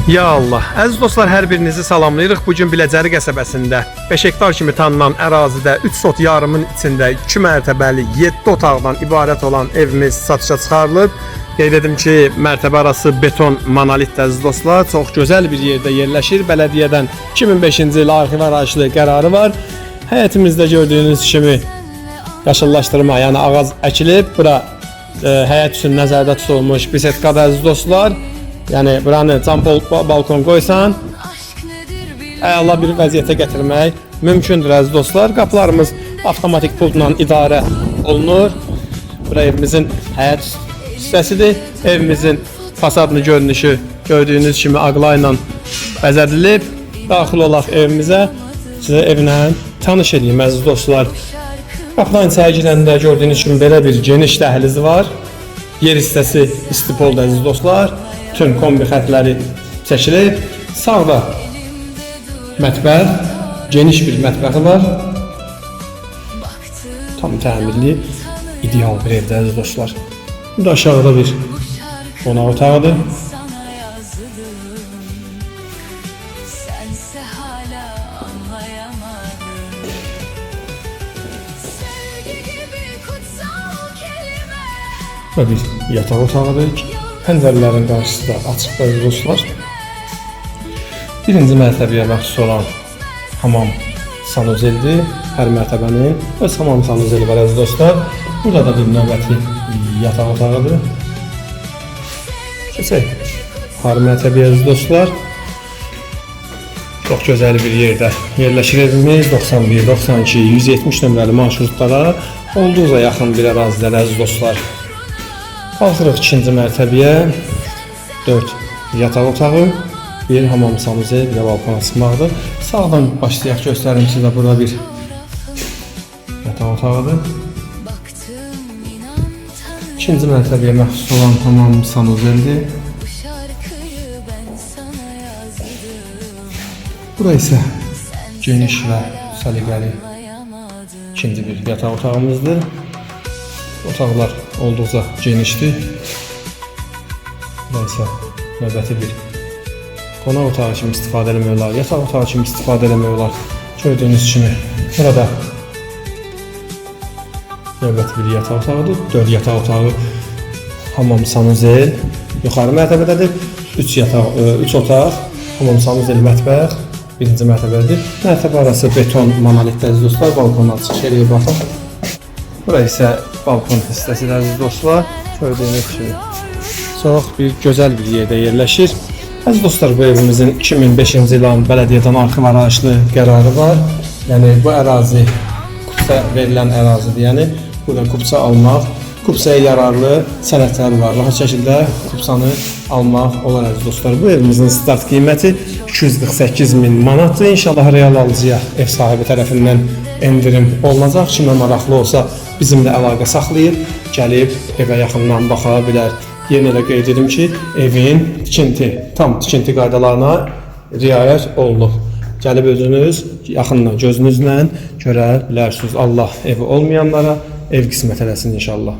Ya Allah, əziz dostlar, hər birinizi salamlayırıq. Bugün Biləcəri qəsəbəsində 5 hektar kimi tanınan ərazidə 3 sot yarımın içində 2 mərtəbəli 7 otaqdan ibarət olan evimiz satışa çıxarılıb. Qeyd edim ki, mərtəbə arası beton monolit əziz dostlar, çox gözəl bir yerdə yerləşir. Bələdiyyədən 2005-ci il arxiv arayışlı qərarı var. Həyətimizdə gördüyünüz kimi yaşıllaşdırma, yəni ağac əkilib. Bura həyət üçün nəzərdə tutulmuş bisetkada əziz dostlar. Yəni buranı cam balkon qoysan, əla bir vəziyyətə gətirmək mümkündür əziz dostlar. Qapılarımız avtomatik pultla idarə olunur. Bura evimizin həyət hissəsidir. Evimizin fasadlı görünüşü gördüyünüz kimi ağla ilə bəzədilib. Daxil olaq evimizə. Sizə evlə tanış edeyim əziz dostlar. Qapıdan içəri girəndə gördüyünüz kimi belə bir geniş dəhlizi var. Yer hissəsi istipolda əziz dostlar. Bütün kombi xətləri çəkilib. Sağda mətbəx, geniş bir mətbəxi var. Tam təmirli, ideal bir evdə əziz dostlar. Bu da aşağıda bir qonaq otağıdır. Və bir yataq otağıdır. Pəncərələrin qarşısı da açıq əziz dostlar. Birinci mərtəbəyə məxsus olan hamam sanuzeldir. Hər mərtəbənin öz hamam sanuzeli var əziz dostlar. Burada da bir növbəti yataq otağıdır. Keçək yuxarı mərtəbəyə əziz dostlar. Çox gözəl bir yerdə yerləşir evimiz. 91, 92, 170 nömrəli marşrutlara olduqca yaxın bir ərazidə əziz dostlar. Qalxırıq ikinci mərtəbəyə. 4 yataq otağı, bir hamam sanuzel, bir balkona çıxmaqdır. Sağdan başlayaq göstərim sizə, burada bir yataq otağıdır. İkinci mərtəbəyə məxsus olan hamam sanuzeldir. Bura isə geniş və səliqəli ikinci bir yataq otağımızdır. Otaqlar olduqca genişdir. Burada isə növbəti bir qonaq otağı kimi istifadə etmək olar, yataq otağı kimi istifadə etmək olar. Gördüyünüz kimi burada növbəti bir yataq otağıdır. 4 yataq otağı, hamam sanuzel yuxarı mərtəbədədir. 3 otaq, hamam sanuzel, mətbəx birinci mərtəbədir. Mərtəbə arası beton monolitdə əziz dostlar, balkondan çıxış eləyib baxın. Bura isə balkon hissəsidir əziz dostlar. Gördüyünüz kimi çox bir gözəl bir yerdə yerləşir. Əziz dostlar, bu evimizin 2005-ci ilin bələdiyyədən arxiv arayışlı qərarı var. Yəni bu ərazi kupça verilən ərazidir. Yəni burada kupça almaq, kupçaya yararlı sənədləri var. Rahat şəkildə kupçanı almaq olar əziz dostlar. Bu evimizin start qiyməti 248.000 manatdır. İnşallah real alıcıya ev sahibi tərəfindən endirim olunacaq. Kimə maraqlı olsa bizimlə əlaqə saxlayıb, gəlib evə yaxından baxa bilər. Yenə də qeyd edim ki, evin tam tikinti qaydalarına riayət olunub. Gəlib özünüz yaxından gözünüzlə görə bilərsiniz. Allah evi olmayanlara ev qismət eləsin inşallah.